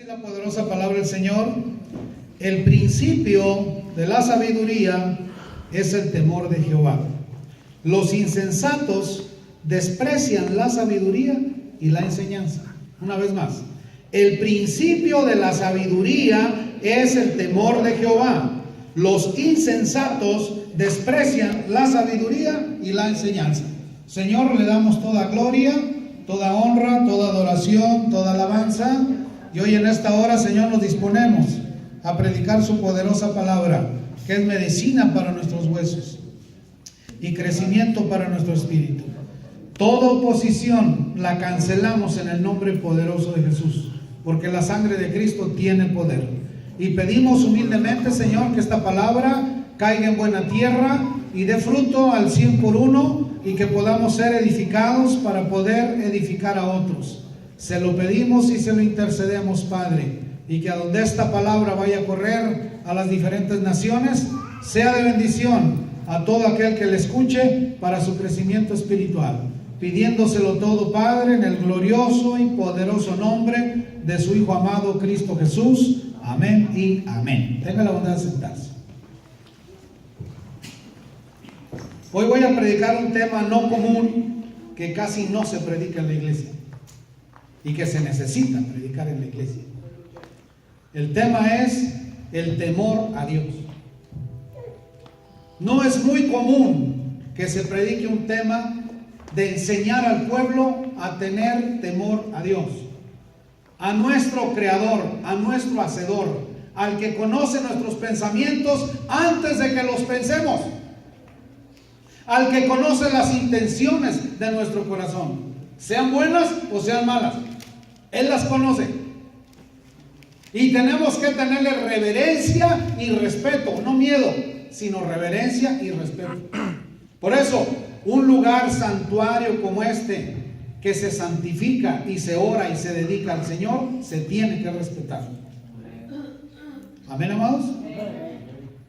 la poderosa palabra del Señor. El principio de la sabiduría es el temor de Jehová. Los insensatos desprecian la sabiduría y la enseñanza. Una vez más, el principio de la sabiduría es el temor de Jehová. Los insensatos desprecian la sabiduría y la enseñanza. Señor, le damos toda gloria, toda honra, toda adoración, toda alabanza. Y hoy en esta hora, Señor, nos disponemos a predicar su poderosa palabra, que es medicina para nuestros huesos y crecimiento para nuestro espíritu. Toda oposición la cancelamos en el nombre poderoso de Jesús, porque la sangre de Cristo tiene poder. Y pedimos humildemente, Señor, que esta palabra caiga en buena tierra y dé fruto al 100 por 1, y que podamos ser edificados para poder edificar a otros. Se lo pedimos y se lo intercedemos, Padre, y que a donde esta palabra vaya a correr a las diferentes naciones, sea de bendición a todo aquel que le escuche para su crecimiento espiritual. Pidiéndoselo todo, Padre, en el glorioso y poderoso nombre de su Hijo amado Cristo Jesús. Amén y amén. Tenga la bondad de sentarse. Hoy voy a predicar un tema no común que casi no se predica en la iglesia y que se necesita predicar en la iglesia. El tema es el temor a Dios. No es muy común que se predique un tema de enseñar al pueblo a tener temor a Dios, a nuestro Creador, a nuestro Hacedor, al que conoce nuestros pensamientos antes de que los pensemos, al que conoce las intenciones de nuestro corazón, sean buenas o sean malas. Él las conoce. Y tenemos que tenerle reverencia y respeto, no miedo, sino reverencia y respeto. Por eso, un lugar santuario como este, que se santifica y se ora y se dedica al Señor, se tiene que respetar. Amén, amados.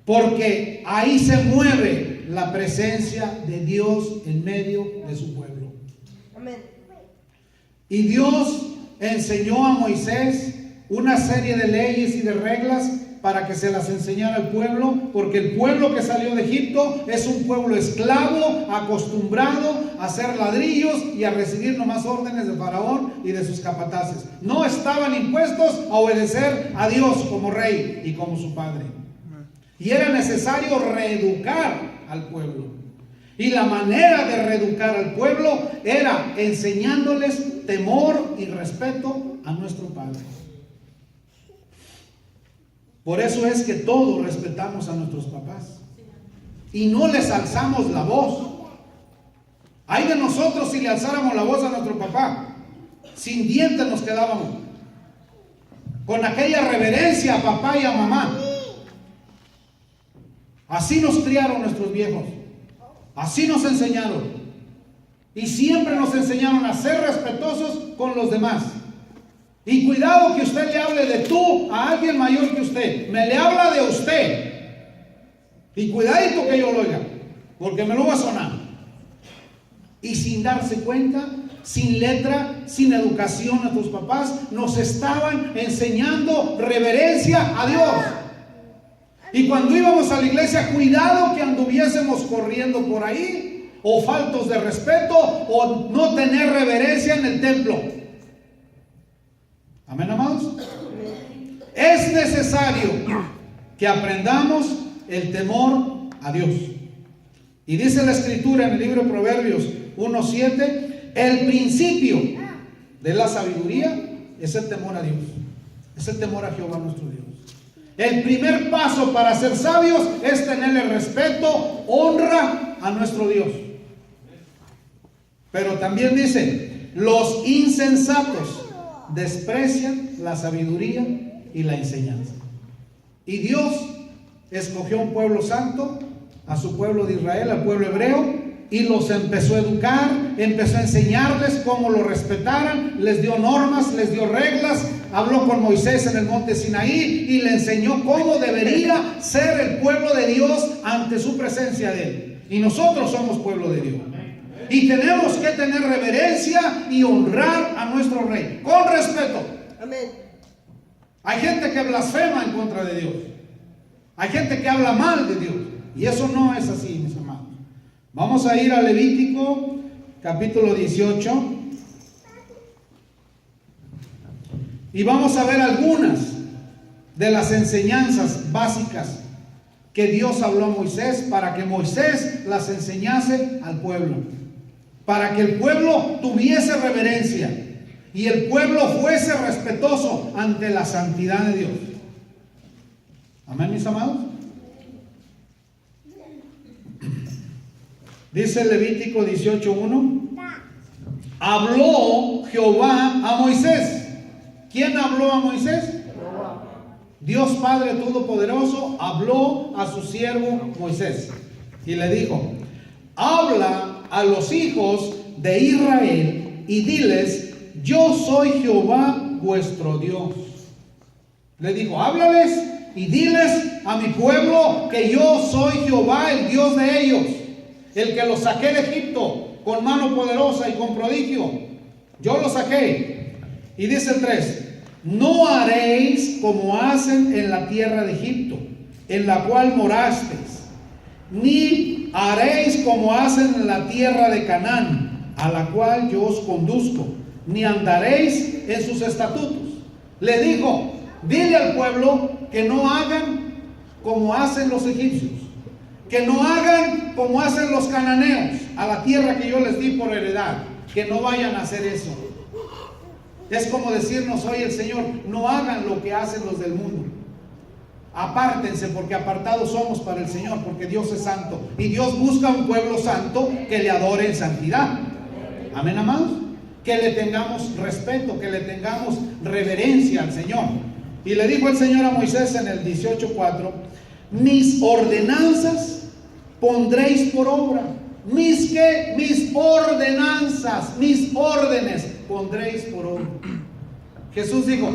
Porque ahí se mueve la presencia de Dios en medio de su pueblo. Amén. Y Dios enseñó a Moisés una serie de leyes y de reglas para que se las enseñara al pueblo, porque el pueblo que salió de Egipto es un pueblo esclavo, acostumbrado a hacer ladrillos y a recibir nomás órdenes de Faraón y de sus capataces. No estaban impuestos a obedecer a Dios como rey y como su padre. Y era necesario reeducar al pueblo. Y la manera de reeducar al pueblo era enseñándoles temor y respeto a nuestro Padre. Por eso es que todos respetamos a nuestros papás y no les alzamos la voz. Ay de nosotros si le alzáramos la voz a nuestro papá, sin dientes nos quedábamos, con aquella reverencia a papá y a mamá. Así nos criaron nuestros viejos, así nos enseñaron, y siempre nos enseñaron a ser respetuosos con los demás. Y cuidado que usted le hable de tú a alguien mayor que usted. Me le habla de usted. Y cuidadito que yo lo oiga, porque me lo va a sonar. Y sin darse cuenta, sin letra, sin educación, nuestros papás nos estaban enseñando reverencia a Dios. Y cuando íbamos a la iglesia, cuidado que anduviésemos corriendo por ahí, o faltos de respeto, o no tener reverencia en el templo. Amén, amados. Es necesario que aprendamos el temor a Dios. Y dice la Escritura en el libro de Proverbios 1:7, el principio de la sabiduría es el temor a Dios. Es el temor a Jehová nuestro Dios. El primer paso para ser sabios es tenerle respeto, honra a nuestro Dios. Pero también dice, los insensatos desprecian la sabiduría y la enseñanza. Y Dios escogió un pueblo santo, a su pueblo de Israel, al pueblo hebreo, y los empezó a educar, empezó a enseñarles cómo lo respetaran, les dio normas, les dio reglas, habló con Moisés en el monte Sinaí y le enseñó cómo debería ser el pueblo de Dios ante su presencia de Él. Y nosotros somos pueblo de Dios. Y tenemos que tener reverencia y honrar a nuestro Rey, con respeto. Amén. Hay gente que blasfema en contra de Dios. Hay gente que habla mal de Dios. Y eso no es así, mis amados. Vamos a ir a Levítico, capítulo 18. Y vamos a ver algunas de las enseñanzas básicas que Dios habló a Moisés para que Moisés las enseñase al pueblo. Para que el pueblo tuviese reverencia y el pueblo fuese respetuoso ante la santidad de Dios. Amén, mis amados. Dice Levítico 18:1. Habló Jehová a Moisés. ¿Quién habló a Moisés? Dios Padre Todopoderoso habló a su siervo Moisés y le dijo: habla a los hijos de Israel y diles: yo soy Jehová vuestro Dios. Le dijo: háblales y diles a mi pueblo que yo soy Jehová, el Dios de ellos, el que los saqué de Egipto con mano poderosa y con prodigio. Yo los saqué. Y dice el 3: no haréis como hacen en la tierra de Egipto, en la cual morasteis, ni haréis como hacen en la tierra de Canaán, a la cual yo os conduzco, ni andaréis en sus estatutos. Le dijo: dile al pueblo que no hagan como hacen los egipcios, que no hagan como hacen los cananeos, a la tierra que yo les di por heredad, que no vayan a hacer eso. Es como decirnos hoy el Señor: no hagan lo que hacen los del mundo. Apártense, porque apartados somos para el Señor, porque Dios es santo. Y Dios busca un pueblo santo que le adore en santidad. Amén, amados. Que le tengamos respeto, que le tengamos reverencia al Señor. Y le dijo el Señor a Moisés en el 18:4: mis ordenanzas pondréis por obra. Mis ordenanzas, mis órdenes pondréis por obra. Jesús dijo: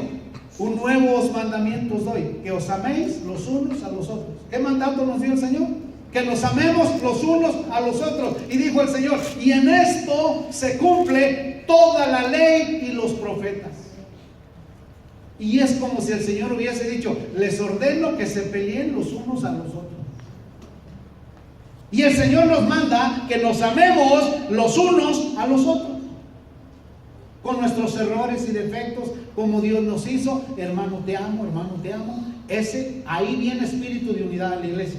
un nuevo os mandamiento os doy, que os améis los unos a los otros. ¿Qué mandato nos dio el Señor? Que nos amemos los unos a los otros. Y dijo el Señor: y en esto se cumple toda la ley y los profetas. Y es como si el Señor hubiese dicho: les ordeno que se peleen los unos a los otros. Y el Señor nos manda que nos amemos los unos a los otros, con nuestros errores y defectos, como Dios nos hizo. Hermano te amo, hermano te amo. Ahí viene espíritu de unidad a la iglesia.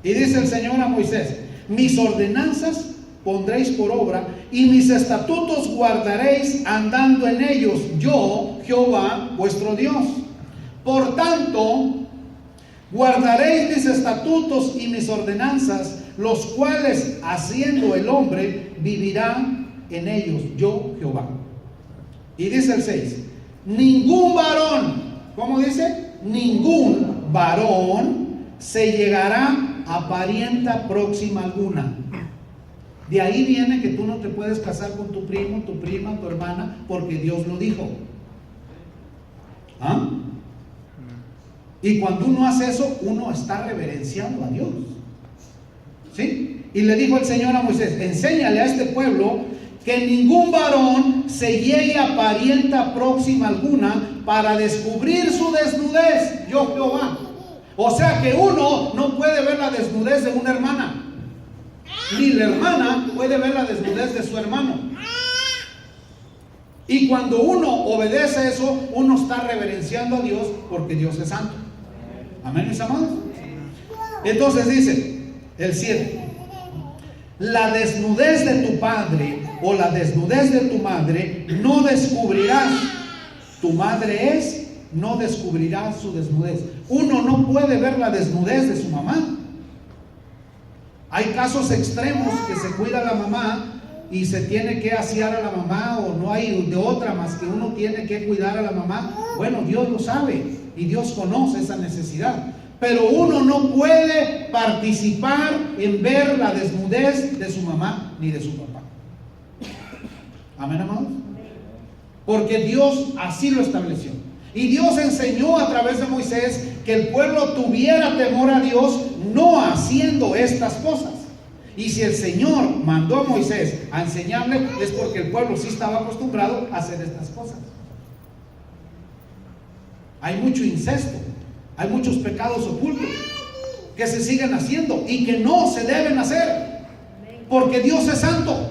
Y dice el Señor a Moisés: mis ordenanzas pondréis por obra y mis estatutos guardaréis andando en ellos, yo Jehová vuestro Dios. Por tanto, guardaréis mis estatutos y mis ordenanzas, los cuales haciendo el hombre vivirá en ellos, yo Jehová. Y dice el 6: ningún varón, ¿cómo dice? Ningún varón se llegará a parienta próxima alguna. De ahí viene que tú no te puedes casar con tu primo, tu prima, tu hermana, porque Dios lo dijo. ¿Ah? Y cuando uno hace eso, uno está reverenciando a Dios. ¿Sí? Y le dijo el Señor a Moisés: enséñale a este pueblo que ningún varón se llegue a parienta próxima alguna para descubrir su desnudez, yo Jehová. O sea que uno no puede ver la desnudez de una hermana, ni la hermana puede ver la desnudez de su hermano. Y cuando uno obedece eso, uno está reverenciando a Dios, porque Dios es santo. Amén, mis amados. Entonces dice el 7: la desnudez de tu padre o la desnudez de tu madre no descubrirás. Tu madre es, no descubrirás su desnudez. Uno no puede ver la desnudez de su mamá. Hay casos extremos que se cuida la mamá y se tiene que asear a la mamá, o no hay de otra más que uno tiene que cuidar a la mamá. Bueno, Dios lo sabe y Dios conoce esa necesidad. Pero uno no puede participar en ver la desnudez de su mamá ni de su papá. Amén, amados. Porque Dios así lo estableció. Y Dios enseñó a través de Moisés que el pueblo tuviera temor a Dios, no haciendo estas cosas. Y si el Señor mandó a Moisés a enseñarle, es porque el pueblo sí estaba acostumbrado a hacer estas cosas. hay mucho incesto, hay muchos pecados ocultos que se siguen haciendo y que no se deben hacer, porque Dios es santo.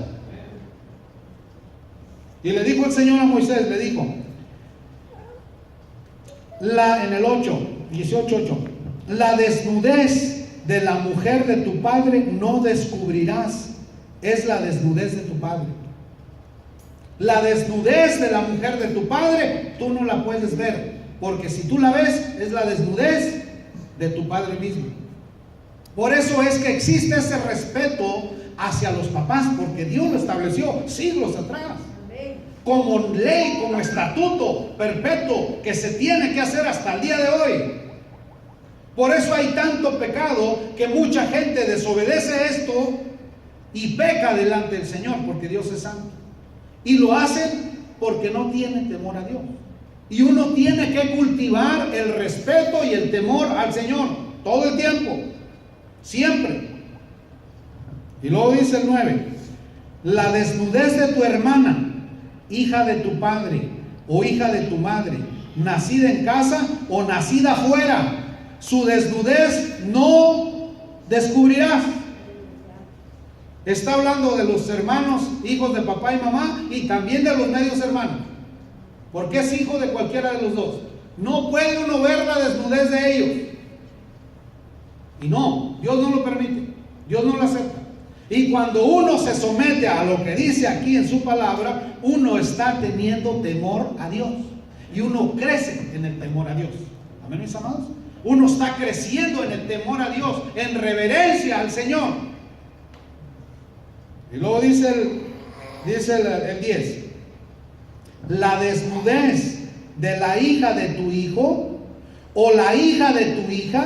Y le dijo el Señor a Moisés, le dijo, en el 18:8, la desnudez de la mujer de tu padre no descubrirás, es la desnudez de tu padre. La desnudez de la mujer de tu padre, tú no la puedes ver, porque si tú la ves, es la desnudez de tu padre mismo. Por eso es que existe ese respeto hacia los papás, porque Dios lo estableció siglos atrás, como ley, como estatuto perpetuo que se tiene que hacer hasta el día de hoy. Por eso hay tanto pecado que mucha gente desobedece esto y peca delante del Señor, porque Dios es santo. Y lo hacen porque no tienen temor a Dios. Y uno tiene que cultivar el respeto y el temor al Señor todo el tiempo, siempre. Y luego dice el 9, la desnudez de tu hermana, hija de tu padre o hija de tu madre, nacida en casa o nacida afuera, su desnudez no descubrirás. Está hablando de los hermanos, hijos de papá y mamá, y también de los medios hermanos, porque es hijo de cualquiera de los dos. No puede uno ver la desnudez de ellos. Y no, Dios no lo permite, Dios no lo acepta. Y cuando uno se somete a lo que dice aquí en su palabra, uno está teniendo temor a Dios. Y uno crece en el temor a Dios. Amén, mis amados. Uno está creciendo en el temor a Dios, en reverencia al Señor. Y luego dice el 10, la desnudez de la hija de tu hijo o la hija de tu hija,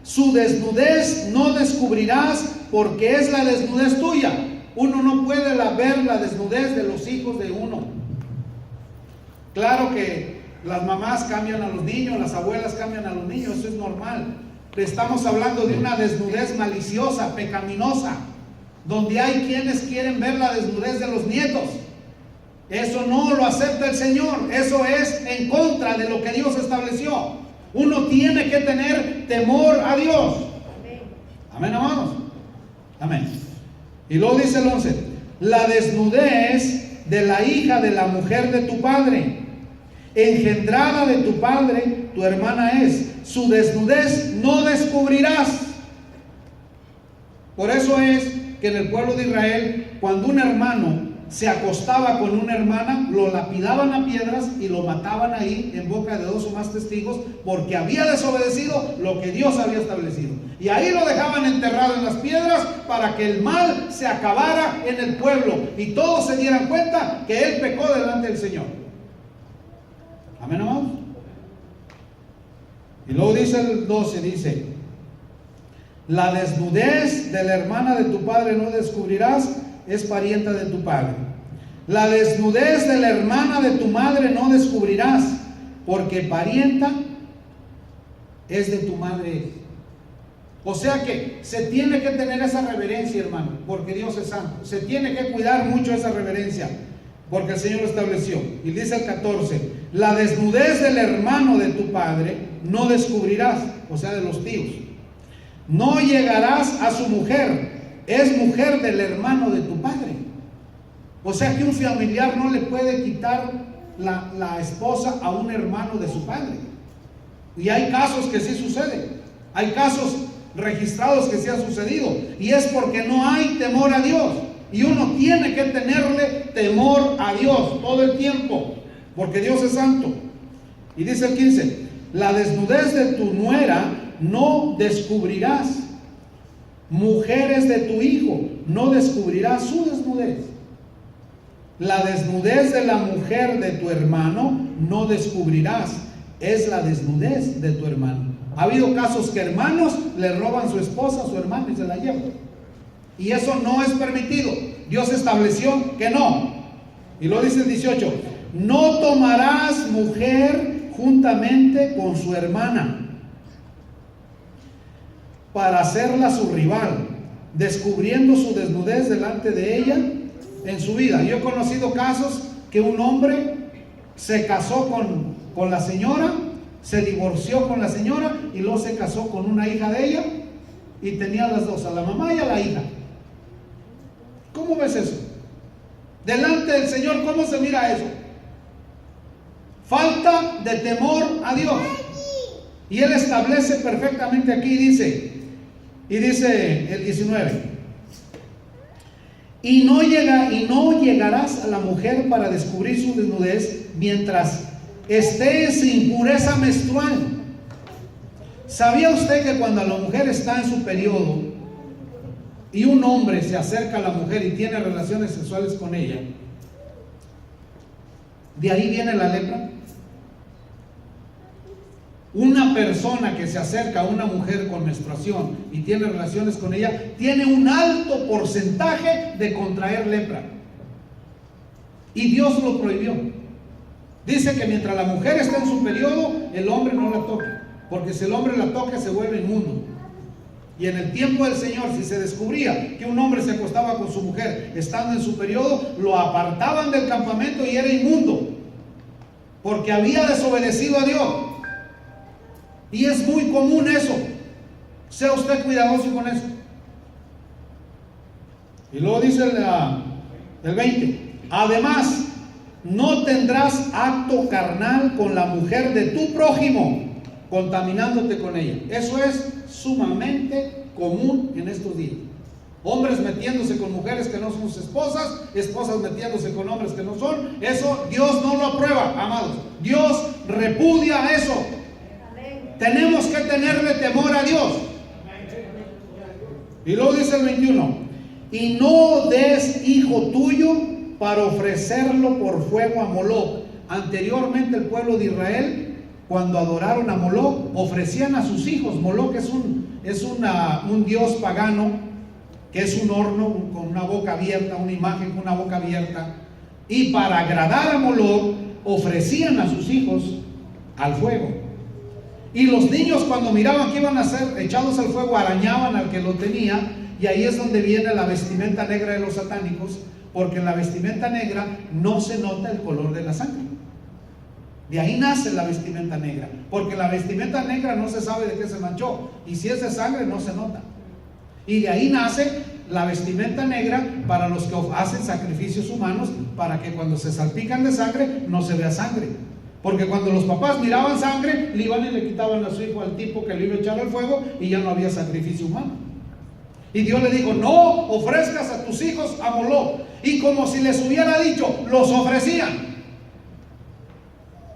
su desnudez no descubrirás, porque es la desnudez tuya. Uno no puede ver la desnudez de los hijos de uno. Claro que las mamás cambian a los niños, las abuelas cambian a los niños, eso es normal. Pero estamos hablando de una desnudez maliciosa, pecaminosa, donde hay quienes quieren ver la desnudez de los nietos. Eso no lo acepta el Señor. Eso es en contra de lo que Dios estableció. Uno tiene que tener temor a Dios. Amén, amados. Amén. Y luego dice el 11, la desnudez de la hija de la mujer de tu padre, engendrada de tu padre, tu hermana es. Su desnudez no descubrirás. Por eso es que en el pueblo de Israel, cuando un hermano se acostaba con una hermana, lo lapidaban a piedras y lo mataban ahí en boca de 2 o más testigos, porque había desobedecido lo que Dios había establecido. Y ahí lo dejaban enterrado en las piedras para que el mal se acabara en el pueblo y todos se dieran cuenta que él pecó delante del Señor. Amén, amados. Y luego dice el 12, dice, la desnudez de la hermana de tu padre no descubrirás, es parienta de tu padre. La desnudez de la hermana de tu madre no descubrirás, porque parienta es de tu madre. O sea que se tiene que tener esa reverencia, hermano, porque Dios es santo. Se tiene que cuidar mucho esa reverencia, porque el Señor lo estableció. Y dice el 14, la desnudez del hermano de tu padre no descubrirás, o sea, de los tíos. No llegarás a su mujer, es mujer del hermano de tu padre. O sea que un familiar no le puede quitar la esposa a un hermano de su padre. Y hay casos que sí suceden. Hay casos registrados que sí han sucedido. Y es porque no hay temor a Dios. Y uno tiene que tenerle temor a Dios todo el tiempo, porque Dios es santo. Y dice el 15, la desnudez de tu nuera no descubrirás. Mujeres de tu hijo no descubrirás su desnudez. La desnudez de la mujer de tu hermano no descubrirás, es la desnudez de tu hermano. Ha habido casos que hermanos le roban su esposa a su hermano y se la llevan. Y eso no es permitido. Dios estableció que no. Y lo dice el 18, no tomarás mujer juntamente con su hermana para hacerla su rival, descubriendo su desnudez delante de ella en su vida. Yo he conocido casos que un hombre se casó con la señora se divorció con la señora y luego se casó con una hija de ella y tenía las dos, a la mamá y a la hija. ¿Cómo ves eso? Delante del Señor, ¿cómo se mira eso? Falta de temor a Dios. Y Él establece perfectamente aquí, dice el 19: y no llegarás a la mujer para descubrir su desnudez mientras esté en su impureza menstrual. ¿Sabía usted que cuando la mujer está en su periodo y un hombre se acerca a la mujer y tiene relaciones sexuales con ella, de ahí viene la lepra? Una persona que se acerca a una mujer con menstruación y tiene relaciones con ella, tiene un alto porcentaje de contraer lepra. Y Dios lo prohibió. Dice que mientras la mujer está en su periodo, el hombre no la toque, porque si el hombre la toca se vuelve inmundo. Y en el tiempo del Señor, si se descubría que un hombre se acostaba con su mujer estando en su periodo, lo apartaban del campamento y era inmundo, porque había desobedecido a Dios. Y es muy común eso. Sea usted cuidadoso con eso. Y luego dice el 20: además, no tendrás acto carnal con la mujer de tu prójimo, contaminándote con ella. Eso es sumamente común en estos días. Hombres metiéndose con mujeres que no son sus esposas, esposas metiéndose con hombres que no son. Eso Dios no lo aprueba, amados. Dios repudia eso. Tenemos que tenerle temor a Dios. Y luego dice el 21: y no des hijo tuyo para ofrecerlo por fuego a Moloc. Anteriormente el pueblo de Israel, cuando adoraron a Moloc, ofrecían a sus hijos. Moloc es un dios pagano, que es un horno con una boca abierta, una imagen con una boca abierta. Y para agradar a Moloc, ofrecían a sus hijos al fuego. Y los niños, cuando miraban que iban a ser echados al fuego, arañaban al que lo tenía. Y ahí es donde viene la vestimenta negra de los satánicos, porque en la vestimenta negra no se nota el color de la sangre. De ahí nace la vestimenta negra, porque la vestimenta negra no se sabe de qué se manchó, y si es de sangre no se nota. Y de ahí nace la vestimenta negra para los que hacen sacrificios humanos, para que cuando se salpican de sangre no se vea sangre. Porque cuando los papás miraban sangre, le iban y le quitaban a su hijo al tipo que le iba a echar al fuego, y ya no había sacrificio humano. Y Dios le dijo: no ofrezcas a tus hijos a Moloc. Y como si les hubiera dicho, los ofrecían,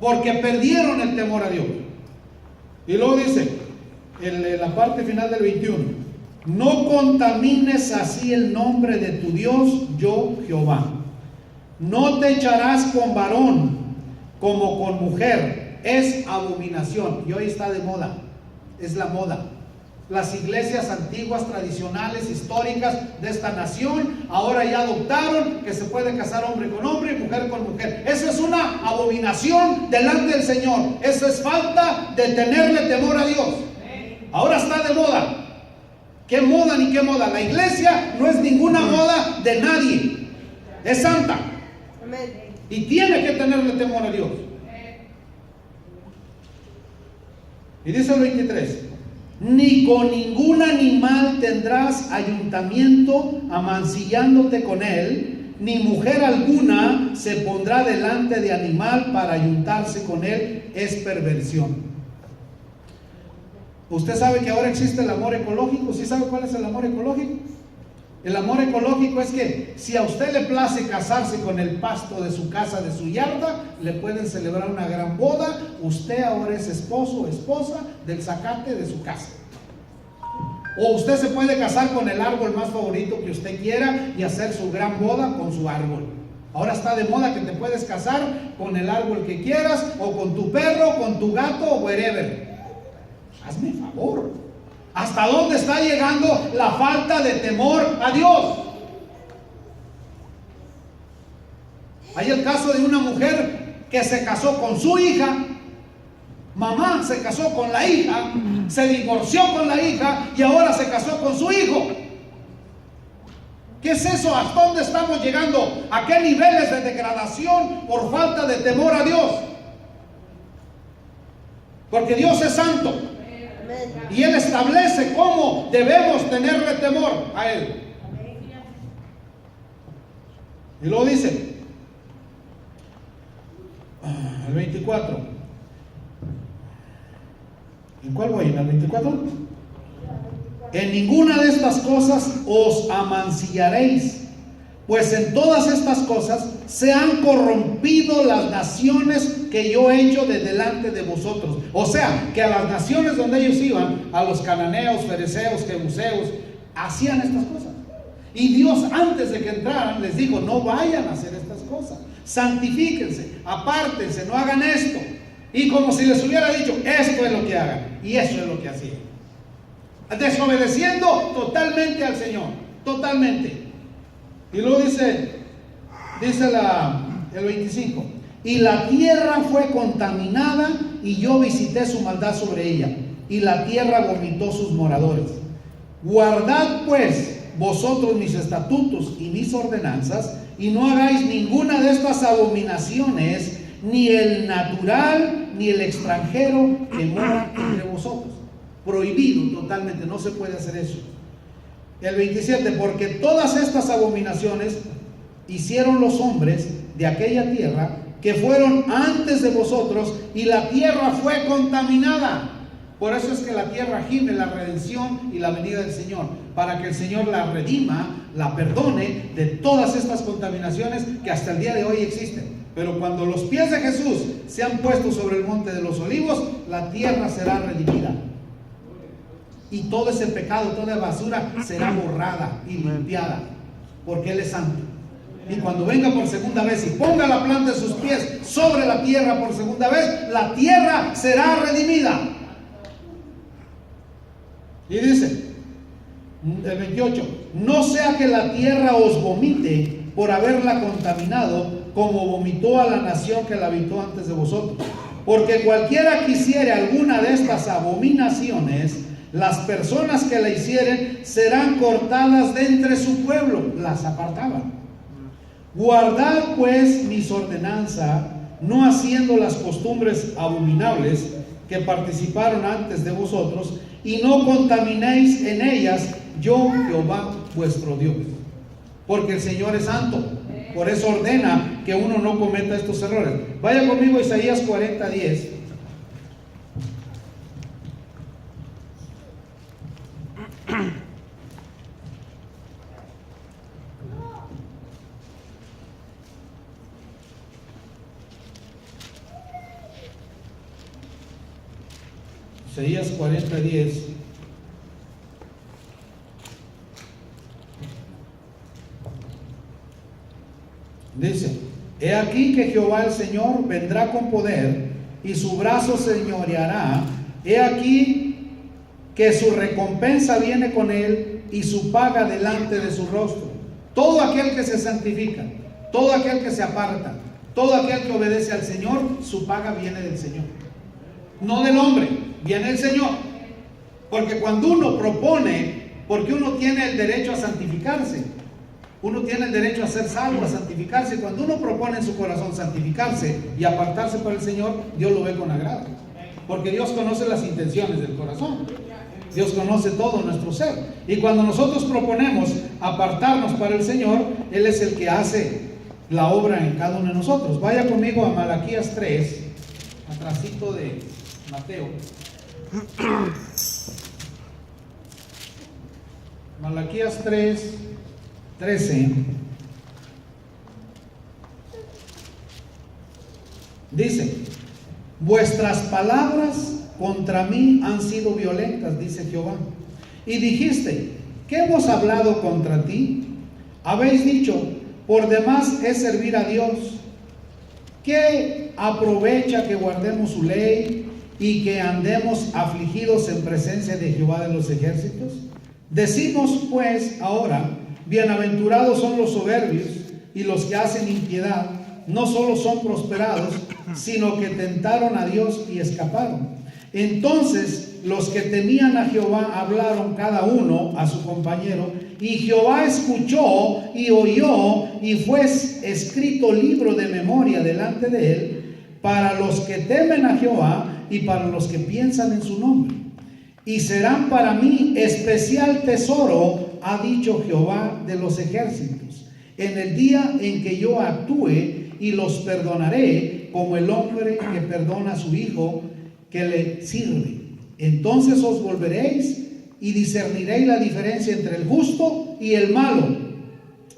porque perdieron el temor a Dios. Y luego dice en la parte final del 21: no contamines así el nombre de tu Dios, yo Jehová. No te echarás con varón como con mujer, es abominación. Y hoy está de moda, es la moda. Las iglesias antiguas, tradicionales, históricas de esta nación, ahora ya adoptaron que se puede casar hombre con hombre y mujer con mujer. Eso es una abominación delante del Señor. Eso es falta de tenerle temor a Dios. Ahora está de moda. ¿Qué moda ni qué moda? La iglesia no es ninguna moda de nadie. Es santa. Y tiene que tenerle temor a Dios. Y dice el 23: ni con ningún animal tendrás ayuntamiento amancillándote con él, ni mujer alguna se pondrá delante de animal para ayuntarse con él, es perversión. ¿Usted sabe que ahora existe el amor ecológico? ¿Sí sabe cuál es el amor ecológico? El amor ecológico es que si a usted le place casarse con el pasto de su casa, de su yarda, le pueden celebrar una gran boda. Usted ahora es esposo o esposa del zacate de su casa. O usted se puede casar con el árbol más favorito que usted quiera y hacer su gran boda con su árbol. Ahora está de moda que te puedes casar con el árbol que quieras, o con tu perro, con tu gato, o wherever. Hazme favor. ¿Hasta dónde está llegando la falta de temor a Dios? Hay el caso de una mujer que se casó con su hija. Mamá se casó con la hija, se divorció con la hija y ahora se casó con su hijo. ¿Qué es eso? ¿Hasta dónde estamos llegando? ¿A qué niveles de degradación por falta de temor a Dios? Porque Dios es santo. Y Él establece cómo debemos tenerle temor a Él. Y luego dice, el 24. ¿En cuál voy? ¿En el 24? En ninguna de estas cosas os amancillaréis, pues en todas estas cosas se han corrompido las naciones que yo he hecho de delante de vosotros. O sea, que a las naciones donde ellos iban, a los cananeos, fereceos, jebuseos, hacían estas cosas. Y Dios, antes de que entraran, les dijo: no vayan a hacer estas cosas, santifíquense, apártense, no hagan esto. Y como si les hubiera dicho: esto es lo que hagan. Y eso es lo que hacían, desobedeciendo totalmente al Señor, totalmente. Y luego dice el 25: y la tierra fue contaminada, y yo visité su maldad sobre ella, y la tierra vomitó sus moradores. Guardad pues vosotros mis estatutos y mis ordenanzas, y no hagáis ninguna de estas abominaciones, ni el natural ni el extranjero que mora entre vosotros. Prohibido totalmente, no se puede hacer eso. El 27: porque todas estas abominaciones hicieron los hombres de aquella tierra que fueron antes de vosotros, y la tierra fue contaminada. Por eso es que la tierra gime la redención y la venida del Señor, para que el Señor la redima, la perdone de todas estas contaminaciones que hasta el día de hoy existen. Pero cuando los pies de Jesús se han puesto sobre el monte de los olivos, la tierra será redimida. Y todo ese pecado, toda basura será borrada y limpiada, porque Él es santo. Y cuando venga por segunda vez y ponga la planta de sus pies sobre la tierra por segunda vez, la tierra será redimida. Y dice el 28: no sea que la tierra os vomite por haberla contaminado, como vomitó a la nación que la habitó antes de vosotros. Porque cualquiera que hiciere alguna de estas abominaciones, las personas que la hicieren serán cortadas de entre su pueblo. Las apartaban. Guardad pues mis ordenanzas, no haciendo las costumbres abominables que participaron antes de vosotros, y no contaminéis en ellas, yo Jehová vuestro Dios. Porque el Señor es santo, por eso ordena que uno no cometa estos errores. Vaya conmigo a Isaías 40:10. Isaías 40:10. Dice: he aquí que Jehová el Señor vendrá con poder, y su brazo señoreará. He aquí que su recompensa viene con él, y su paga delante de su rostro. Todo aquel que se santifica, todo aquel que se aparta, todo aquel que obedece al Señor, su paga viene del Señor, no del hombre, viene el Señor. Porque cuando uno propone, porque uno tiene el derecho a santificarse, uno tiene el derecho a ser salvo, a santificarse. Cuando uno propone en su corazón santificarse y apartarse para el Señor, Dios lo ve con agrado, porque Dios conoce las intenciones del corazón. Dios conoce todo nuestro ser. Y cuando nosotros proponemos apartarnos para el Señor, Él es el que hace la obra en cada uno de nosotros. Vaya conmigo a Malaquías 3, atrásito de Mateo. Malaquías 3:13. Dice: vuestras palabras contra mí han sido violentas, dice Jehová. Y dijiste: ¿qué hemos hablado contra ti? Habéis dicho: por demás es servir a Dios. ¿Qué aprovecha que guardemos su ley y que andemos afligidos en presencia de Jehová de los ejércitos? Decimos pues ahora: bienaventurados son los soberbios y los que hacen impiedad, no solo son prosperados, sino que tentaron a Dios y escaparon. Entonces los que temían a Jehová hablaron cada uno a su compañero, y Jehová escuchó y oyó, y fue escrito libro de memoria delante de él para los que temen a Jehová y para los que piensan en su nombre. Y serán para mí especial tesoro, ha dicho Jehová de los ejércitos, en el día en que yo actúe, y los perdonaré como el hombre que perdona a su hijo que le sirve. Entonces os volveréis y discerniréis la diferencia entre el justo y el malo,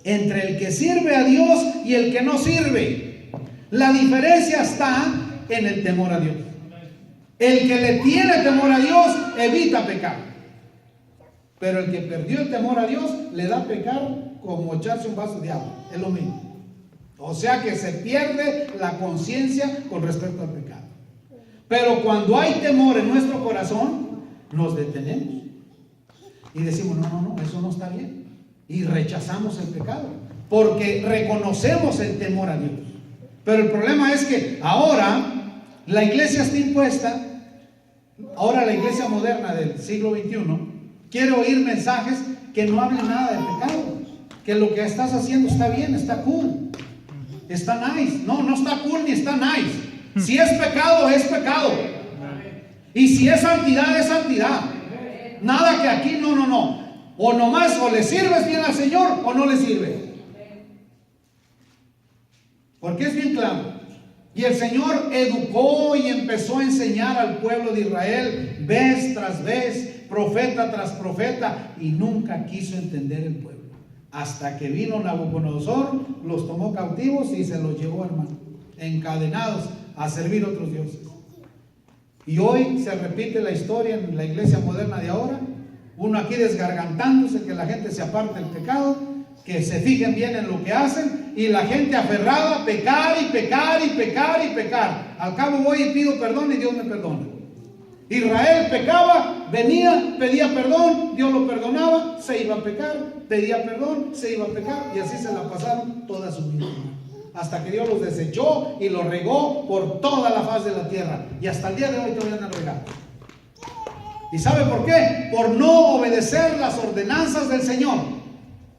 entre el que sirve a Dios y el que no sirve. La diferencia está en el temor a Dios. El que le tiene temor a Dios evita pecar, pero el que perdió el temor a Dios le da pecar como echarse un vaso de agua, es lo mismo. O sea que se pierde la conciencia con respecto al pecado. Pero cuando hay temor en nuestro corazón, nos detenemos y decimos, no, eso no está bien, y rechazamos el pecado porque reconocemos el temor a Dios. Pero el problema es que ahora la iglesia está impuesta. Ahora la iglesia moderna del siglo XXI quiere oír mensajes que no hablen nada de pecado, que lo que estás haciendo está bien, está cool, está nice. No está cool ni está nice. Si es pecado, es pecado. Y si es santidad, es santidad. Nada que aquí no. O nomás o le sirves bien al Señor o no le sirves. Porque es bien claro. Y el Señor educó y empezó a enseñar al pueblo de Israel vez tras vez, profeta tras profeta, y nunca quiso entender el pueblo. Hasta que vino Nabucodonosor, los tomó cautivos y se los llevó, hermano, encadenados a servir a otros dioses. Y hoy se repite la historia en la iglesia moderna de ahora. Uno aquí desgargantándose que la gente se aparte del pecado, que se fijen bien en lo que hacen, y la gente aferrada a pecar y pecar y pecar y pecar. Al cabo voy y pido perdón y Dios me perdona. Israel pecaba, venía, pedía perdón, Dios lo perdonaba, se iba a pecar, pedía perdón, se iba a pecar, y así se la pasaron toda su vida, hasta que Dios los desechó y los regó por toda la faz de la tierra, y hasta el día de hoy todavía andan regados. ¿Y sabe por qué? Por no obedecer las ordenanzas del Señor,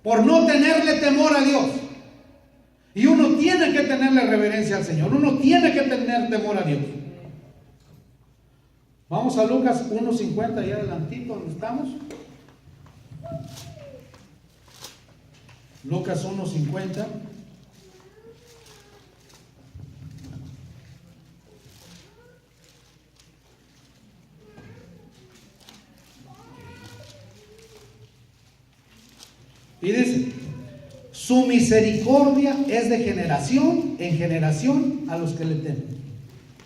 por no tenerle temor a Dios. Y uno tiene que tenerle reverencia al Señor, uno tiene que tener temor a Dios. Vamos a Lucas 1:50, ahí adelantito donde estamos. Lucas 1:50. Y dice, su misericordia es de generación en generación a los que le temen.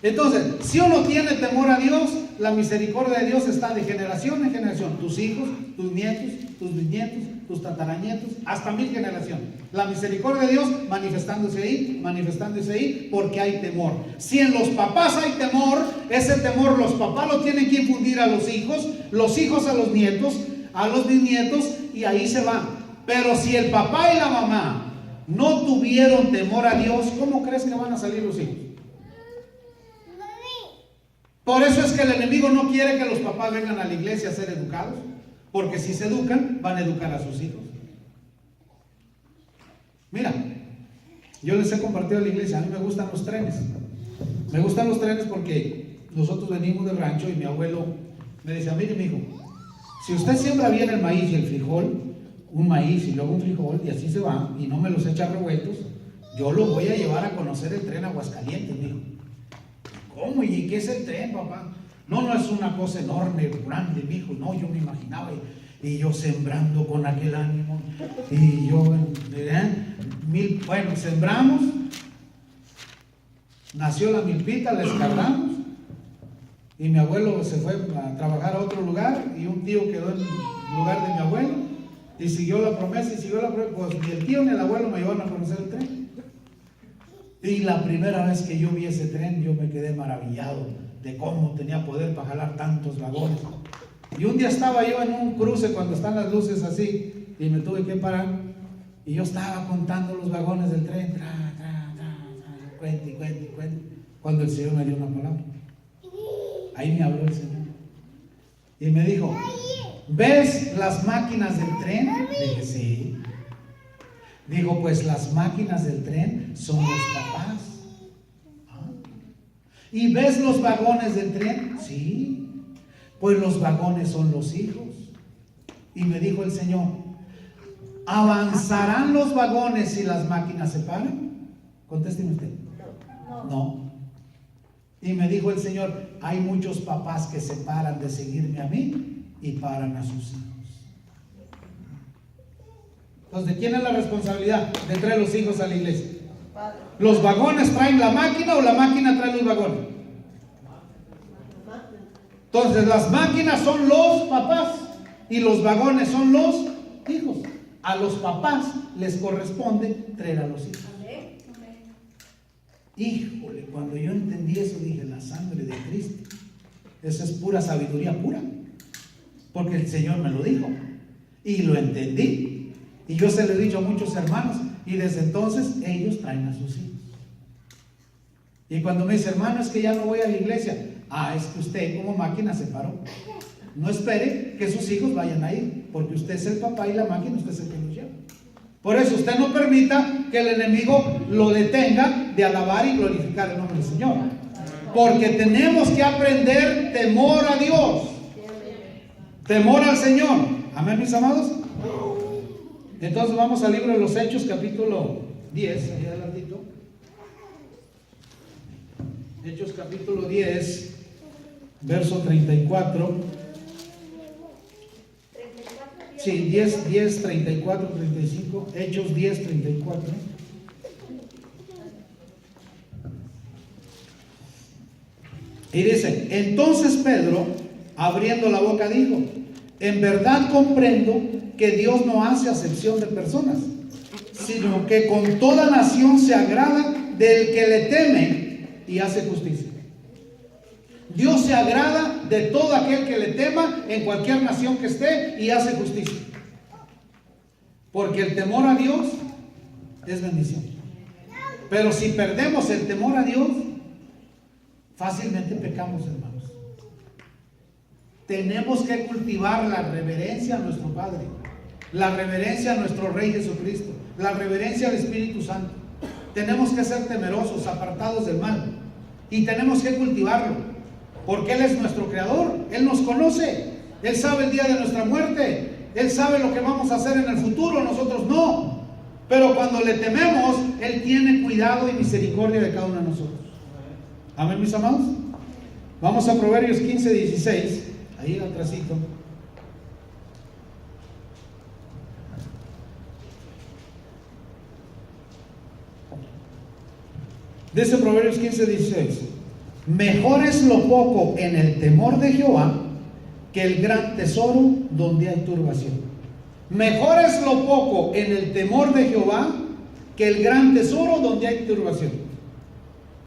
Entonces, si uno tiene temor a Dios, la misericordia de Dios está de generación en generación. Tus hijos, tus nietos, tus bisnietos, tus tataranietos, hasta 1000 generaciones. La misericordia de Dios manifestándose ahí, porque hay temor. Si en los papás hay temor, ese temor los papás lo tienen que infundir a los hijos a los nietos, a los bisnietos, y ahí se va. Pero si el papá y la mamá no tuvieron temor a Dios, ¿cómo crees que van a salir los hijos? Por eso es que el enemigo no quiere que los papás vengan a la iglesia a ser educados, porque si se educan, van a educar a sus hijos. Mira, yo les he compartido en la iglesia, a mí me gustan los trenes. Me gustan los trenes porque nosotros venimos del rancho y mi abuelo me decía, mire, mijo, si usted siembra bien el maíz y el frijol, un maíz y luego un frijol, y así se va, y no me los echa revueltos, yo lo voy a llevar a conocer el tren Aguascalientes, mijo. ¿Cómo? ¿Y qué es el tren, papá? No es una cosa enorme, grande, mijo. No, yo me imaginaba, y yo sembrando con aquel ánimo, y yo, bueno, sembramos, nació la milpita, la escardamos, y mi abuelo se fue a trabajar a otro lugar, y un tío quedó en el lugar de mi abuelo, y siguió la promesa, pues ni el tío ni el abuelo me llevaron a conocer el tren. Y la primera vez que yo vi ese tren, yo me quedé maravillado de cómo tenía poder para jalar tantos vagones. Y un día estaba yo en un cruce cuando están las luces así, y me tuve que parar, y yo estaba contando los vagones del tren, cuente, cuando el Señor me dio una palabra. Ahí me habló el Señor y me dijo, ¿ves las máquinas del tren? Dije, sí. Digo, pues las máquinas del tren son los papás. ¿Y ves los vagones del tren? Sí, pues los vagones son los hijos. Y me dijo el Señor, ¿avanzarán los vagones si las máquinas se paran? Contésteme usted. No. Y me dijo el Señor, hay muchos papás que se paran de seguirme a mí y paran a sus hijos. Entonces, ¿de quién es la responsabilidad de traer los hijos a la iglesia? ¿Los vagones traen la máquina o la máquina trae los vagones? Entonces, las máquinas son los papás y los vagones son los hijos. A los papás les corresponde traer a los hijos. Híjole, cuando yo entendí eso dije, la sangre de Cristo, esa es pura sabiduría pura, porque el Señor me lo dijo y lo entendí, y yo se lo he dicho a muchos hermanos, y desde entonces ellos traen a sus hijos. Y cuando me dice, hermano, es que ya no voy a la iglesia, es que usted como máquina se paró. No espere que sus hijos vayan a ir, porque usted es el papá y la máquina, usted es el que los lleva. Por eso usted no permita que el enemigo lo detenga de alabar y glorificar el nombre del Señor. Porque tenemos que aprender temor a Dios. Temor al Señor. Amén, mis amados. Entonces vamos al libro de los Hechos, capítulo 10. Ahí adelantito. Hechos capítulo 10, verso 34. Sí, 10, 34, 35, Hechos 10, 34. Y dice, entonces Pedro, abriendo la boca, dijo, en verdad comprendo que Dios no hace acepción de personas, sino que con toda nación se agrada del que le teme y hace justicia. Dios se agrada de todo aquel que le tema en cualquier nación que esté y hace justicia. Porque el temor a Dios es bendición. Pero si perdemos el temor a Dios, fácilmente pecamos, hermanos. Tenemos que cultivar la reverencia a nuestro Padre, la reverencia a nuestro Rey Jesucristo, la reverencia al Espíritu Santo. Tenemos que ser temerosos, apartados del mal. Y tenemos que cultivarlo. Porque Él es nuestro creador, Él nos conoce, Él sabe el día de nuestra muerte, Él sabe lo que vamos a hacer en el futuro, nosotros no. Pero cuando le tememos, Él tiene cuidado y misericordia de cada uno de nosotros. Amén, mis amados. Vamos a Proverbios 15, 16, ahí atrásito. Dice Proverbios 15, 16. Mejor es lo poco en el temor de Jehová que el gran tesoro donde hay turbación. Mejor es lo poco en el temor de Jehová que el gran tesoro donde hay turbación.